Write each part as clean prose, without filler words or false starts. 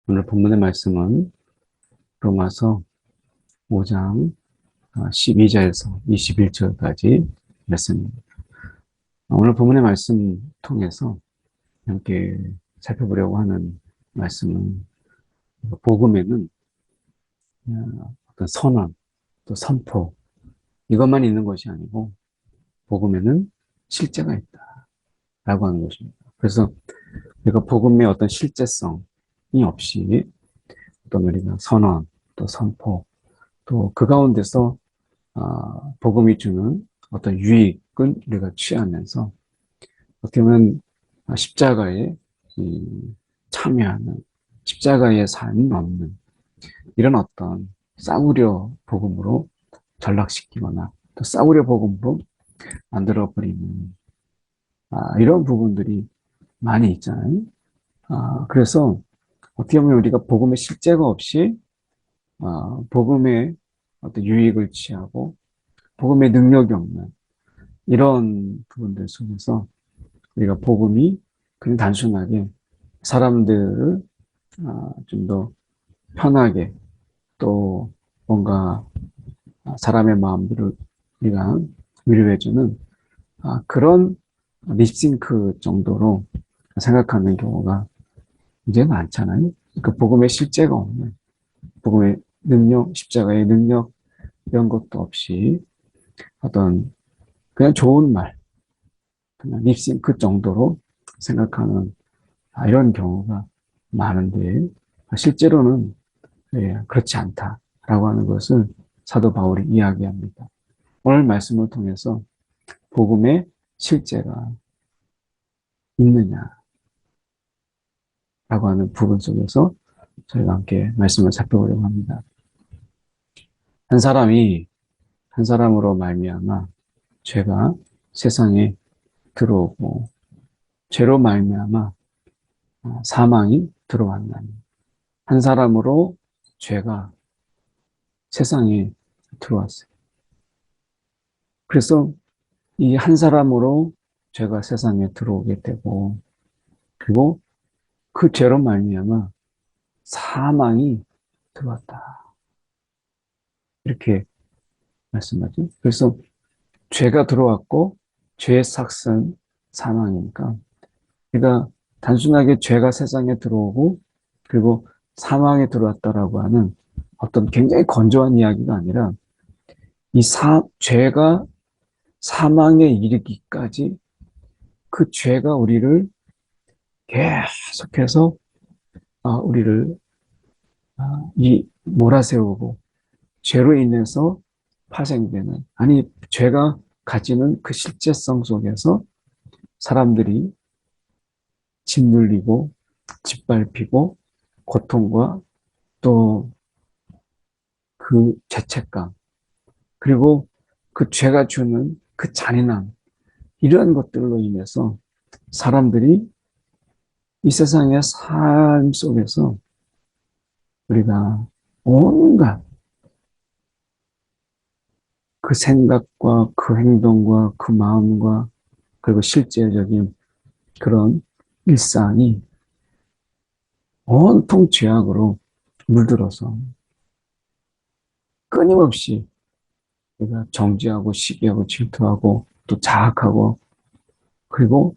오늘 본문의 말씀은 로마서 5장 12절에서 21절까지 말씀입니다. 오늘 본문의 말씀 통해서 함께 살펴보려고 하는 말씀은 복음에는 어떤 선언, 또 선포 이것만 있는 것이 아니고 복음에는 실제가 있다라고 하는 것입니다. 그래서 우리가 복음의 어떤 실제성이 없이 어떤 우리가 선언, 또 선포, 또 그 가운데서 복음이 주는 어떤 유익은 우리가 취하면서 어떻게 보면 십자가에 참여하는 십자가의 삶이 없는 이런 어떤 싸구려 복음으로 전락시키거나 또 싸구려 복음으로 만들어버리는 이런 부분들이 많이 있잖아요. 그래서 어떻게 보면 우리가 복음의 실제가 없이 복음의 어떤 유익을 취하고 복음의 능력이 없는 이런 부분들 속에서 우리가 복음이 그냥 단순하게 사람들을 좀 더 편하게 또 뭔가 사람의 마음들을 우리가 위로해주는 그런 립싱크 정도로 생각하는 경우가 이제 많잖아요. 그 복음의 실제가 없는 복음의 능력, 십자가의 능력 이런 것도 없이 어떤 그냥 좋은 말, 그냥 립싱크 정도로 생각하는 이런 경우가 많은데 실제로는 그렇지 않다라고 하는 것을 사도 바울이 이야기합니다. 오늘 말씀을 통해서 복음의 실제가 있느냐라고 하는 부분 속에서 저희가 함께 말씀을 살펴보려고 합니다. 한 사람이 한 사람으로 말미암아 죄가 세상에 들어오고 죄로 말미암아 사망이 들어왔나니 한 사람으로 죄가 세상에 들어왔어요. 그래서 이 한 사람으로 죄가 세상에 들어오게 되고 그리고 그 죄로 말미암아 사망이 들어왔다. 이렇게 말씀하죠. 그래서 죄가 들어왔고 죄의 삭은 사망이니까 그러니까 단순하게 죄가 세상에 들어오고 그리고 사망에 들어왔다라고 하는 어떤 굉장히 건조한 이야기가 아니라 죄가 사망에 이르기까지 그 죄가 우리를 계속해서 우리를 몰아세우고 죄로 인해서 파생되는 죄가 가지는 그 실제성 속에서 사람들이 짓눌리고 짓밟히고 고통과 또 그 죄책감 그리고 그 죄가 주는 그 잔인함 이러한 것들로 인해서 사람들이 이 세상의 삶 속에서 우리가 온갖 그 생각과 그 행동과 그 마음과 그리고 실제적인 그런 일상이 온통 죄악으로 물들어서 끊임없이 우리가 정죄하고 시기하고 질투하고 또 자학하고 그리고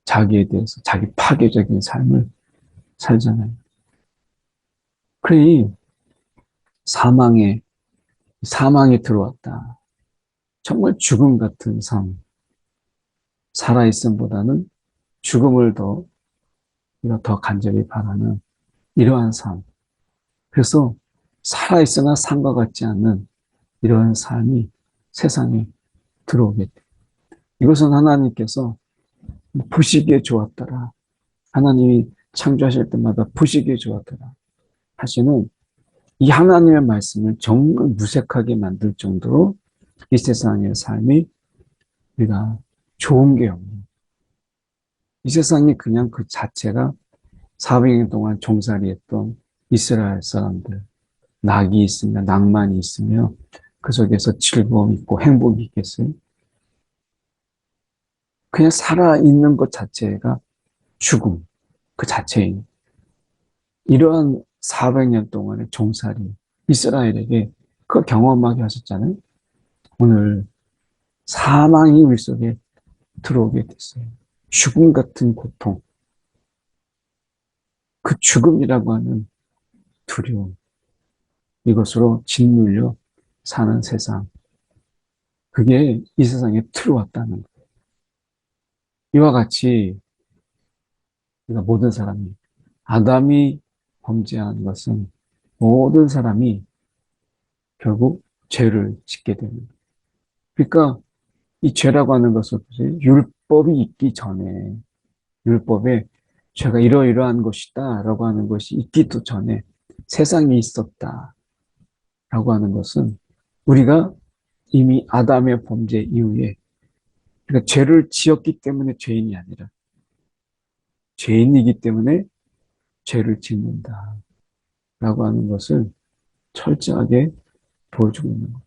자기에 대해서 자기 파괴적인 삶을 살잖아요. 그러니 사망에 들어왔다. 정말 죽음 같은 삶. 살아있음보다는 죽음을 더 간절히 바라는 이러한 삶. 그래서 살아있으나 삶과 같지 않는 이러한 삶이 세상에 들어오게 돼. 이것은 하나님께서 보시기에 좋았더라. 하나님이 창조하실 때마다 보시기에 좋았더라. 하시는 이 하나님의 말씀을 정말 무색하게 만들 정도로 이 세상의 삶이 우리가 좋은 게 없는 이 세상이 그냥 그 자체가 400년 동안 종살이했던 이스라엘 사람들 낙이 있으며 낭만이 있으며 그 속에서 즐거움이 있고 행복이 있겠어요? 그냥 살아있는 것 자체가 죽음 그 자체인 이러한 400년 동안의 종살이 이스라엘에게 그걸 경험하게 하셨잖아요. 오늘 사망이 우리 속에 들어오게 됐어요. 죽음 같은 고통, 그 죽음이라고 하는 두려움, 이것으로 짓눌려 사는 세상, 그게 이 세상에 들어왔다는 거예요. 이와 같이 그러니까 모든 사람이, 아담이 범죄한 것은 모든 사람이 결국 죄를 짓게 되는 거예요. 그러니까 이 죄라고 하는 것은 율법이 있기 전에, 율법에 죄가 이러이러한 것이다 라고 하는 것이 있기도 전에 세상에 있었다 라고 하는 것은 우리가 이미 아담의 범죄 이후에, 그러니까 죄를 지었기 때문에 죄인이 아니라 죄인이기 때문에 죄를 짓는다 라고 하는 것을 철저하게 보여주고 있는 거죠.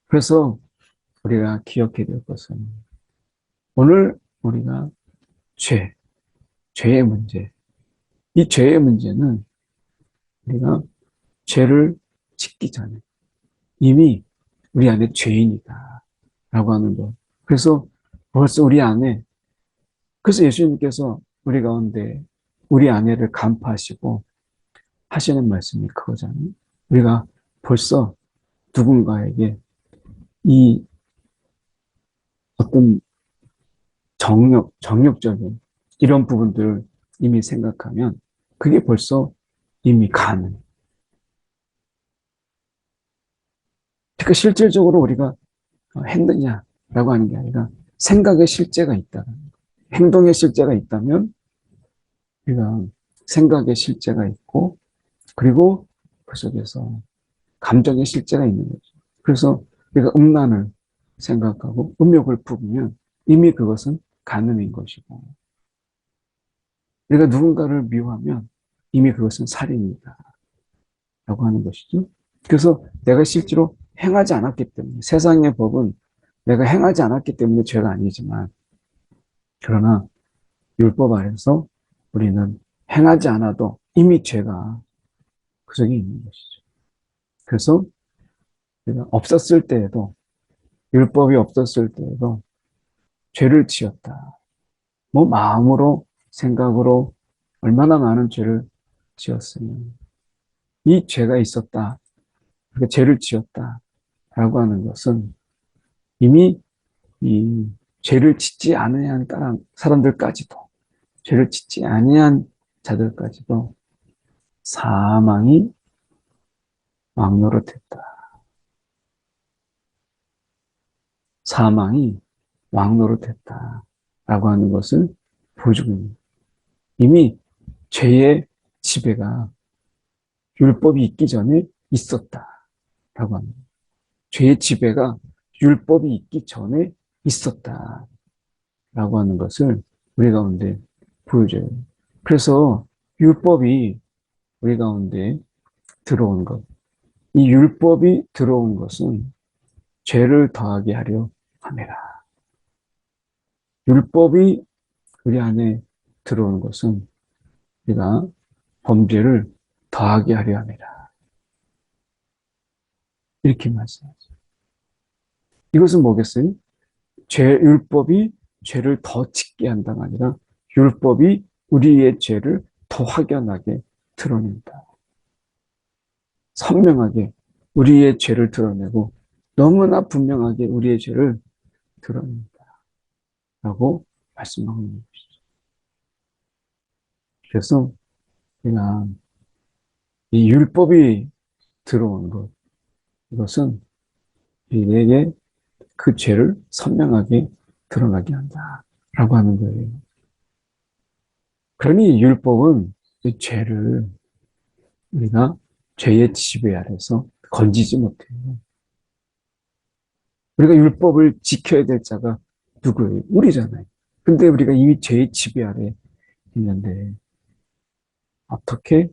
그래서 우리가 기억해야 될 것은 오늘 우리가 죄, 죄의 문제, 이 죄의 문제는 우리가 죄를 짓기 전에 이미 우리 안에 죄인이다 라고 하는 것. 그래서 벌써 우리 안에, 그래서 예수님께서 우리 가운데 우리 아내를 간파하시고 하시는 말씀이 그거잖아요. 우리가 벌써 누군가에게 이 어떤 정욕적인 이런 부분들을 이미 생각하면 그게 벌써 이미 가능. 그러니까 실질적으로 우리가 했느냐라고 하는 게 아니라 생각의 실제가 있다. 행동의 실제가 있다면 우리가 생각의 실제가 있고 그리고 그 속에서 감정의 실제가 있는 거죠. 그래서 우리가 음란을 생각하고 음욕을 품으면 이미 그것은 간음인 것이고 우리가 누군가를 미워하면 이미 그것은 살인이다 라고 하는 것이죠. 그래서 내가 실제로 행하지 않았기 때문에 세상의 법은 내가 행하지 않았기 때문에 죄가 아니지만 그러나 율법 아래서 우리는 행하지 않아도 이미 죄가 그 속에 있는 것이죠. 그래서 우리가 없었을 때에도 율법이 없었을 때에도 죄를 지었다. 뭐 마음으로 생각으로 얼마나 많은 죄를 지었으면 이 죄가 있었다. 그러니까 죄를 지었다라고 하는 것은 이미 이 죄를 짓지 않은 사람들까지도 죄를 짓지 아니한 자들까지도 사망이 왕노릇했다. 사망이 왕노릇했다라고 하는 것을 보여주고 있는 거예요. 이미 죄의 지배가 율법이 있기 전에 있었다라고 합니다. 죄의 지배가 율법이 있기 전에 있었다라고 하는 것을 우리 가운데 보여줘요. 그래서 율법이 우리 가운데 들어온 것, 이 율법이 들어온 것은 죄를 더하게 하려 함이라. 율법이 우리 안에 들어오는 것은 우리가 범죄를 더하게 하려 함이라. 이렇게 말씀하죠. 이것은 뭐겠어요? 율법이 죄를 더 짓게 한다가 아니라 율법이 우리의 죄를 더 확연하게 드러낸다. 선명하게 우리의 죄를 드러내고 너무나 분명하게 우리의 죄를 드러낸다. 라고 말씀하고 있는 것이죠. 그래서 우리가 이 율법이 들어온 것, 이것은 우리에게 그 죄를 선명하게 드러나게 한다. 라고 하는 거예요. 그러니 율법은 이 죄를 우리가 죄의 지배 아래서 건지지 못해요. 우리가 율법을 지켜야 될 자가 누구예요? 우리잖아요. 근데 우리가 이미 죄의 지배 아래 있는데 어떻게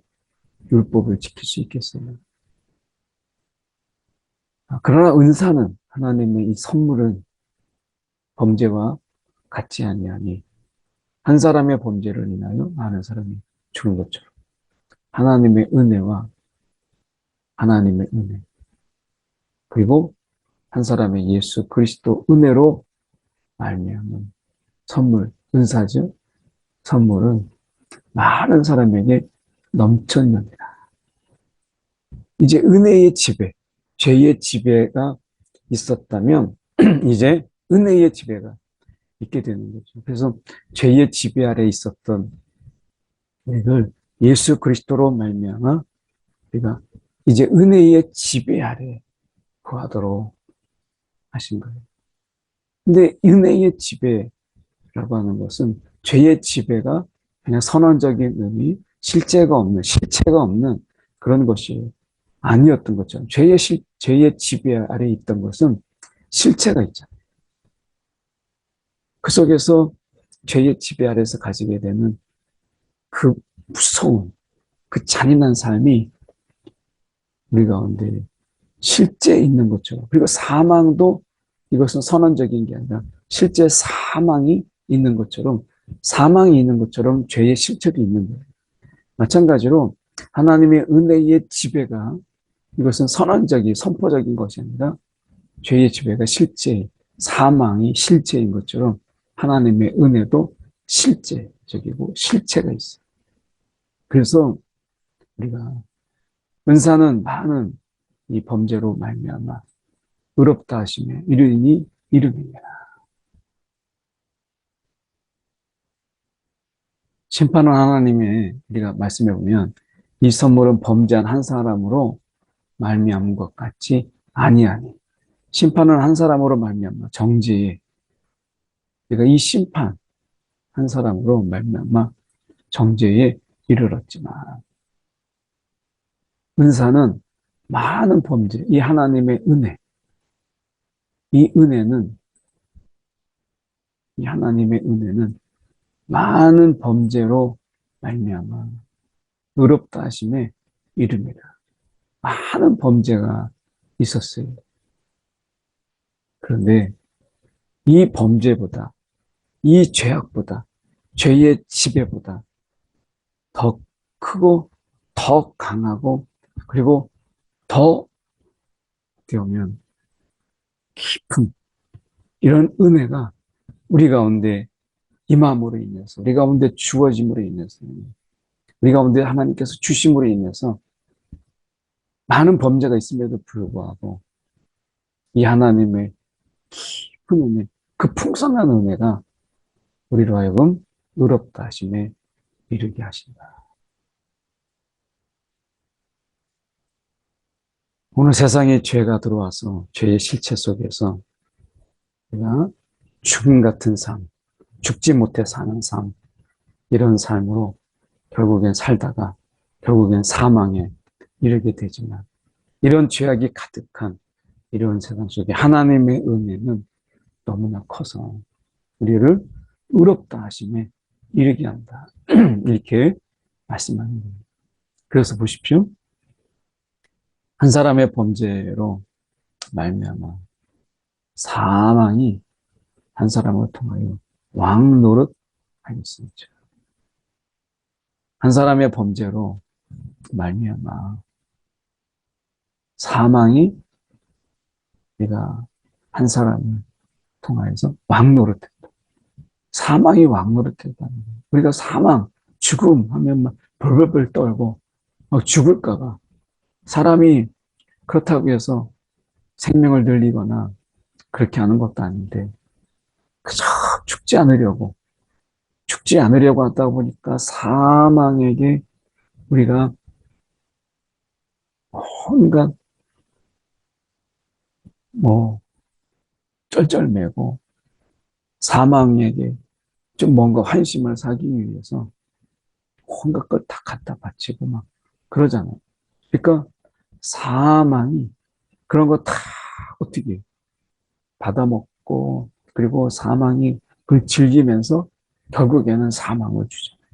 율법을 지킬 수 있겠어요? 그러나 은사는, 하나님의 이 선물은 범죄와 같지 아니하니 한 사람의 범죄를 인하여 많은 사람이 죽은 것처럼. 하나님의 은혜와 하나님의 은혜, 그리고 한 사람의 예수 그리스도 은혜로 말미암은 선물, 은사죠. 선물은 많은 사람에게 넘쳤느니라. 이제 은혜의 지배, 죄의 지배가 있었다면 이제 은혜의 지배가 있게 되는 거죠. 그래서 죄의 지배 아래 있었던 우리를 예수 그리스도로 말미암아 우리가 이제 은혜의 지배 아래 거하도록 하신 거예요. 근데 은혜의 지배라고 하는 것은 죄의 지배가 그냥 선언적인 의미, 실체가 없는 그런 것이 아니었던 것처럼 죄의 지배 아래 있던 것은 실체가 있잖아요. 그 속에서 죄의 지배 아래서 가지게 되는 그 무서운, 그 잔인한 삶이 우리 가운데 실제 있는 것처럼. 그리고 사망도 이것은 선언적인 게 아니라 실제 사망이 있는 것처럼, 사망이 있는 것처럼 죄의 실체도 있는 거예요. 마찬가지로 하나님의 은혜의 지배가 이것은 선포적인 것이 아니라 죄의 지배가 실제, 사망이 실제인 것처럼 하나님의 은혜도 실제적이고 실체가 있어요. 그래서 우리가 은사는 많은 이 범죄로 말미암아 의롭다 하심에 이르니 이름이니라. 심판은 하나님의 우리가 말씀해 보면 이 선물은 범죄한 한 사람으로 말미암은 것 같지 아니하니 심판은 한 사람으로 말미암아 정죄에 그러니까 이 심판 한 사람으로 말미암아 정죄에 이르렀지만 은사는 많은 범죄 이 하나님의 은혜 이 은혜는 이 하나님의 은혜는 많은 범죄로 말미암아 의롭다 하심에 이릅니다. 많은 범죄가 있었어요. 그런데 이 범죄보다 이 죄악보다 죄의 지배보다 더 크고 더 강하고 그리고 더 어떻게 보면 깊은 이런 은혜가 우리 가운데 임함으로 인해서 우리 가운데 주어짐으로 인해서 우리 가운데 하나님께서 주심으로 인해서 많은 범죄가 있음에도 불구하고 이 하나님의 깊은 은혜, 그 풍성한 은혜가 우리로 하여금 의롭다 하심에 이르게 하신다. 오늘 세상에 죄가 들어와서 죄의 실체 속에서 우리가 죽음 같은 삶, 죽지 못해 사는 삶, 이런 삶으로 결국엔 살다가 결국엔 사망에 이르게 되지만 이런 죄악이 가득한 이런 세상 속에 하나님의 은혜는 너무나 커서 우리를 의롭다 하심에 이르게 한다. 이렇게 말씀하는 거예요. 그래서 보십시오. 한 사람의 범죄로 말미암아 사망이 한 사람을 통하여 왕 노릇하였습니다. 한 사람의 범죄로 말미암아 사망이 우리가 한 사람을 통하여서 왕 노릇했다. 사망이 왕 노릇했다는 거예요. 우리가 사망, 죽음 하면 막 벌벌벌 떨고 막 죽을까봐 사람이 그렇다고 해서 생명을 늘리거나 그렇게 하는 것도 아닌데 그저 죽지 않으려고 하다 보니까 사망에게 우리가 온갖 뭐 쩔쩔매고 사망에게 좀 뭔가 환심을 사기 위해서 온갖 걸 다 갖다 바치고 막 그러잖아요. 그러니까 사망이 그런 거 다 어떻게 받아먹고 그리고 사망이 그걸 즐기면서 결국에는 사망을 주잖아요.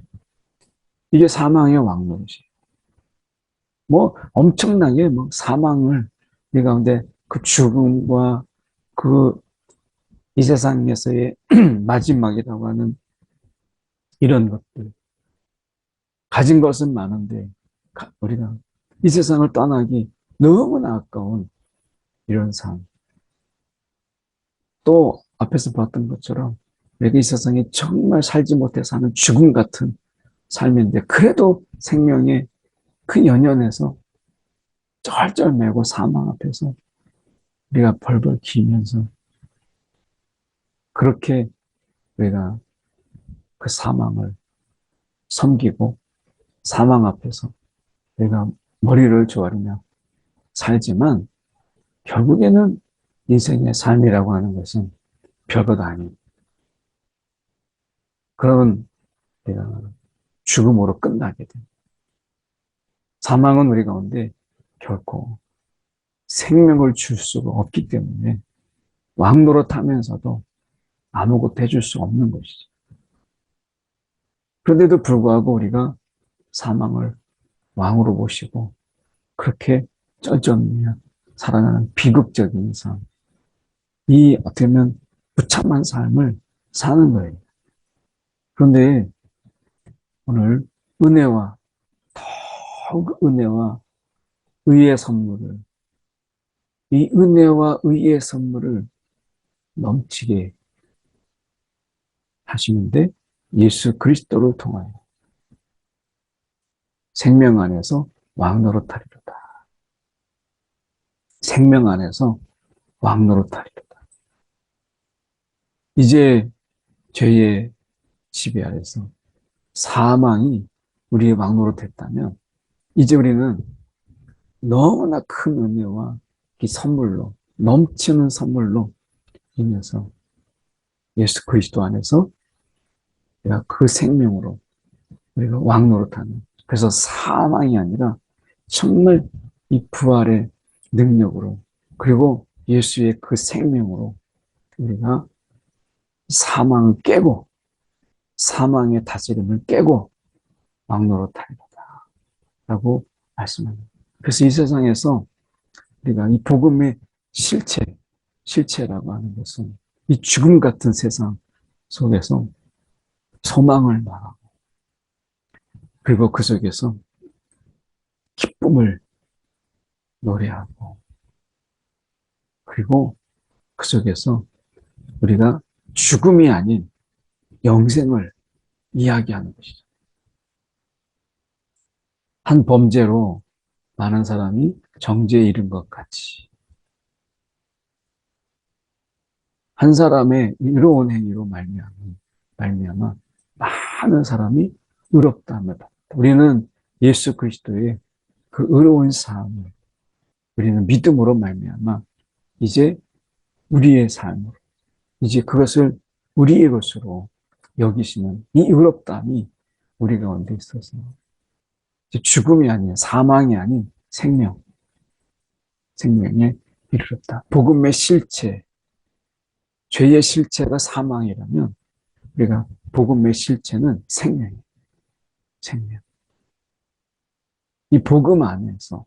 이게 사망의 왕노릇이에요. 뭐 엄청나게 뭐 사망을 이 가운데 그 죽음과 그 이 세상에서의 마지막이라고 하는 이런 것들 가진 것은 많은데 우리가 이 세상을 떠나기 너무나 아까운 이런 삶. 또 앞에서 봤던 것처럼 내가 이 세상에 정말 살지 못해 사는 죽음 같은 삶인데 그래도 생명의 그 연연에서 쩔쩔매고 사망 앞에서 우리가 벌벌 기면서 그렇게 우리가 그 사망을 섬기고 사망 앞에서 우리가 머리를 조아리며 살지만 결국에는 인생의 삶이라고 하는 것은 별것 아닌 그런 죽음으로 끝나게 됩니다. 사망은 우리 가운데 결코 생명을 줄 수가 없기 때문에 왕노릇하면서도 아무것도 해줄 수 없는 것이죠. 그런데도 불구하고 우리가 사망을 왕으로 모시고 그렇게 쩔쩔매며 살아가는 비극적인 삶, 이 어떻게 보면 무참한 삶을 사는 거예요. 그런데 오늘 은혜와 더욱 은혜와 의의 선물을 이 은혜와 의의 선물을 넘치게 하시는데 예수 그리스도를 통하여 생명 안에서 왕노릇하리로다. 생명 안에서 왕노릇하리로다. 이제 죄의 지배 아래서 사망이 우리의 왕노릇했다면 이제 우리는 너무나 큰 은혜와 이 선물로 넘치는 선물로 인해서 예수 그리스도 안에서 우리가 그 생명으로 우리가 왕노릇하는 그래서 사망이 아니라 정말 이 부활의 능력으로 그리고 예수의 그 생명으로 우리가 사망을 깨고 사망의 다스림을 깨고 왕노릇하리로다 라고 말씀합니다. 그래서 이 세상에서 우리가 이 복음의 실체라고 하는 것은 이 죽음 같은 세상 속에서 소망을 말하고 그리고 그 속에서 기쁨을 노래하고 그리고 그 속에서 우리가 죽음이 아닌 영생을 이야기하는 것이죠. 한 범죄로 많은 사람이 정죄에 이른 것 같이 한 사람의 의로운 행위로 말미암아 많은 사람이 의롭다함을 받았다. 우리는 예수 그리스도의 그 의로운 삶을 우리는 믿음으로 말미암아 이제 우리의 삶으로 이제 그것을 우리의 것으로 여기시는 이 의롭다함이 우리 가운데 있어서 이제 죽음이 아닌 사망이 아닌 생명에 이르렀다. 복음의 실체, 죄의 실체가 사망이라면 우리가 복음의 실체는 생명. 이 복음 안에서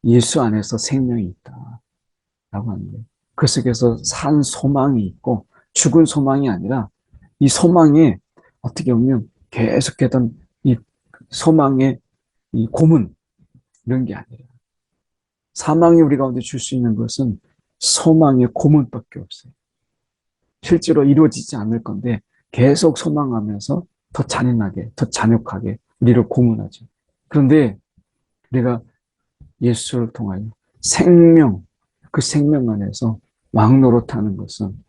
예수 안에서 생명이 있다라고 하는데 그 속에서 산 소망이 있고 죽은 소망이 아니라 이 소망에 어떻게 보면 계속했던 이 소망의 이 고문 이런 게 아니라 사망이 우리 가운데 줄 수 있는 것은 소망의 고문밖에 없어요. 실제로 이루어지지 않을 건데 계속 소망하면서 더 잔인하게, 더 잔혹하게 우리를 고문하죠. 그런데 우리가 예수를 통하여 그 생명 안에서 왕노릇하는 것은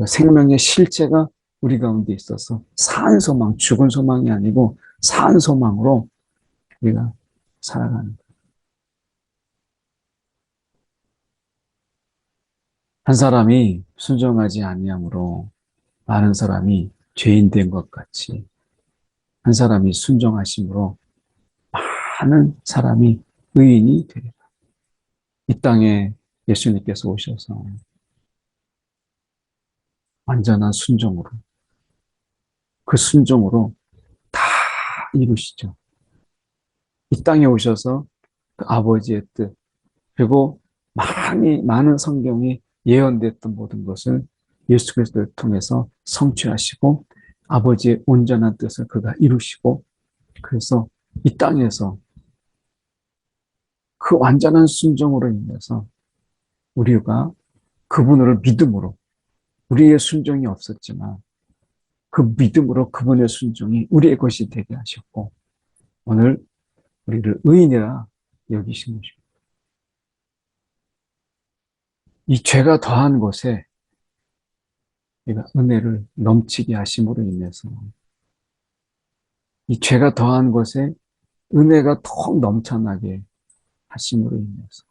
생명의 실체가 우리 가운데 있어서 산 소망, 죽은 소망이 아니고 산 소망으로 우리가 살아가는 거예요. 한 사람이 순종하지 아니함으로 많은 사람이 죄인 된 것 같이 한 사람이 순종하심으로 많은 사람이 의인이 되리라. 이 땅에 예수님께서 오셔서 완전한 순종으로 그 순종으로 다 이루시죠. 이 땅에 오셔서 그 아버지의 뜻 그리고 많은 성경이 예언됐던 모든 것을 예수 그리스도를 통해서 성취하시고 아버지의 온전한 뜻을 그가 이루시고 그래서 이 땅에서 그 완전한 순종으로 인해서 우리가 그분을 믿음으로, 우리의 순종이 없었지만 그 믿음으로 그분의 순종이 우리의 것이 되게 하셨고 오늘 우리를 의인이라 여기신 것입니다. 이 죄가 더한 것에 우리가 은혜를 넘치게 하심으로 인해서 이 죄가 더한 것에 은혜가 더 넘쳐나게 하심으로 인해서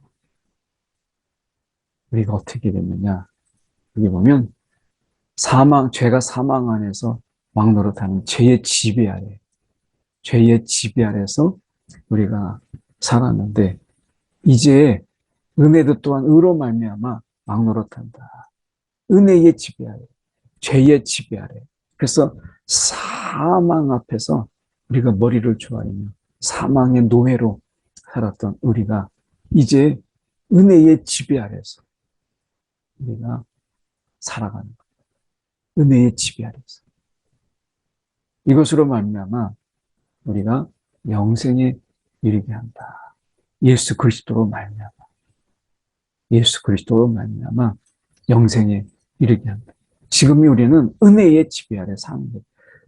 우리가 어떻게 됐느냐. 여기 보면 죄가 사망 안에서 왕노릇하는 죄의 지배 아래, 죄의 지배 아래서 우리가 살았는데 이제 은혜도 또한 의로 말미암아 왕노릇한다. 은혜의 지배 아래, 죄의 지배 아래. 그래서 사망 앞에서 우리가 머리를 조아리며 사망의 노예로 살았던 우리가 이제 은혜의 지배 아래서 우리가 살아가는 거예요. 은혜의 지배 아래서. 이것으로 말미암아 우리가 영생에 이르게 한다. 예수 그리스도로 말미암아. 예수 그리스도로 말미암아 영생에 이르게 한다. 지금이 우리는 은혜의 지배 아래 사는 거예요.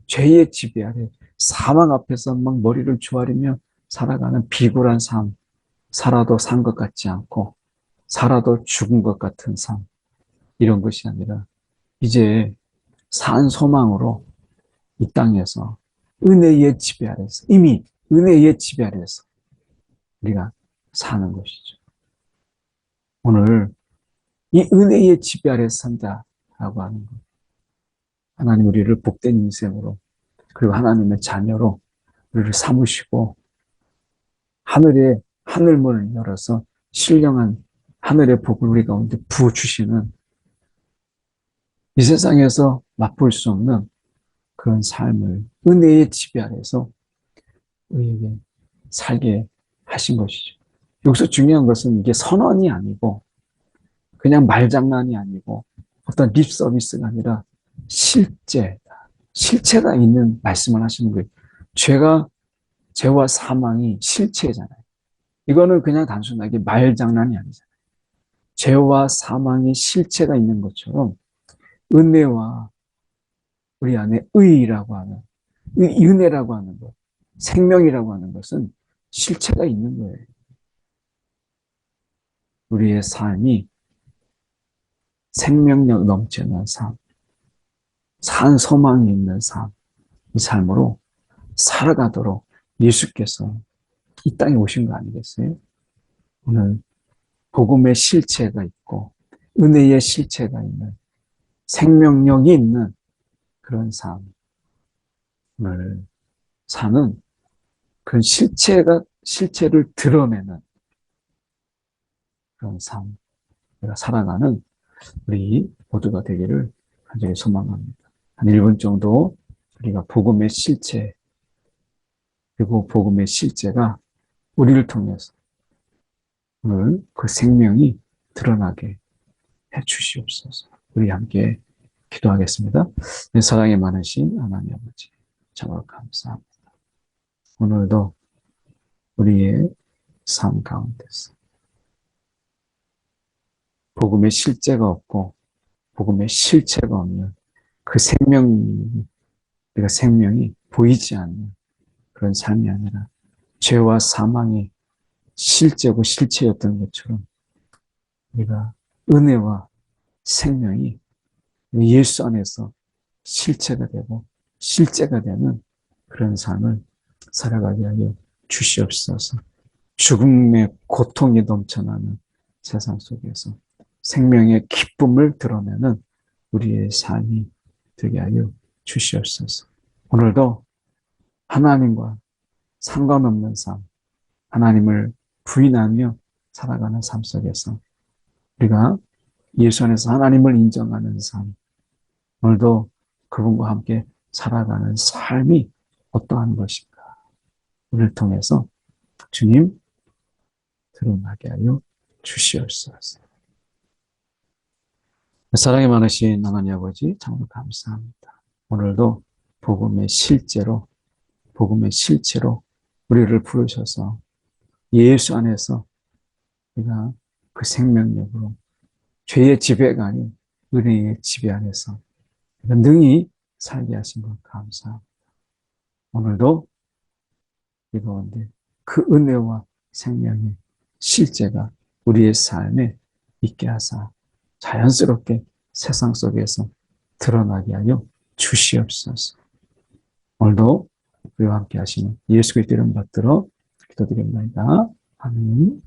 죄의 지배 아래 사망 앞에서 막 머리를 조아리며 살아가는 비굴한 삶, 살아도 산 것 같지 않고 살아도 죽은 것 같은 삶, 이런 것이 아니라 이제 산 소망으로 이 땅에서 은혜의 지배 아래서 이미 은혜의 지배 아래서 우리가 사는 것이죠. 오늘 이 은혜의 지배 아래서 산다라고 하는 것, 하나님 우리를 복된 인생으로 그리고 하나님의 자녀로 우리를 삼으시고 하늘의 하늘문을 열어서 신령한 하늘의 복을 우리 가운데 부어주시는 이 세상에서 맛볼 수 없는 그런 삶을 은혜의 지배 아래서 우리에게 살게 하신 것이죠. 여기서 중요한 것은 이게 선언이 아니고 그냥 말장난이 아니고 어떤 립 서비스가 아니라 실체가 있는 말씀을 하시는 거예요. 죄와 사망이 실체잖아요. 이거는 그냥 단순하게 말장난이 아니잖아요. 죄와 사망이 실체가 있는 것처럼 은혜와 우리 안에 의라고 하는, 은혜라고 하는 것, 생명이라고 하는 것은 실체가 있는 거예요. 우리의 삶이 생명력 넘치는 삶, 산 소망이 있는 삶, 이 삶으로 살아가도록 예수께서 이 땅에 오신 거 아니겠어요? 오늘 복음의 실체가 있고 은혜의 실체가 있는 생명력이 있는 그런 삶을 사는 그런 실체를 드러내는 그런 삶, 우리가 살아가는 우리 모두가 되기를 간절히 소망합니다. 한 1분 정도 우리가 복음의 실체, 그리고 복음의 실제가 우리를 통해서 오늘 그 생명이 드러나게 해 주시옵소서. 우리 함께 기도하겠습니다. 사랑이 많으신 하나님 아버지, 정말 감사합니다. 오늘도 우리의 삶 가운데서 복음의 실제가 없고 복음의 실체가 없는 그 우리가 생명이 보이지 않는 그런 삶이 아니라 죄와 사망이 실제고 실체였던 것처럼 우리가 은혜와 생명이 예수 안에서 실체가 되고 실제가 되는 그런 삶을 살아가게 하여 주시옵소서. 죽음의 고통이 넘쳐나는 세상 속에서 생명의 기쁨을 드러내는 우리의 삶이 되게 하여 주시옵소서. 오늘도 하나님과 상관없는 삶, 하나님을 부인하며 살아가는 삶 속에서 우리가 예수 안에서 하나님을 인정하는 삶, 오늘도 그분과 함께 살아가는 삶이 어떠한 것인가, 우리를 통해서 주님 드러나게 하여 주시옵소서. 사랑이 많으신 하나님 아버지, 정말 감사합니다. 오늘도 복음의 실제로 복음의 실체로 우리를 부르셔서 예수 안에서 우리가 그 생명력으로 죄의 지배가 아닌 은혜의 지배 안에서 능히 살게 하신 것 감사합니다. 오늘도 이 가운데 그 은혜와 생명의 실제가 우리의 삶에 있게 하사 자연스럽게 세상 속에서 드러나게 하여 주시옵소서. 오늘도 우리와 함께 하시는 예수 그리스도 이름 받들어 기도드립니다. 아멘.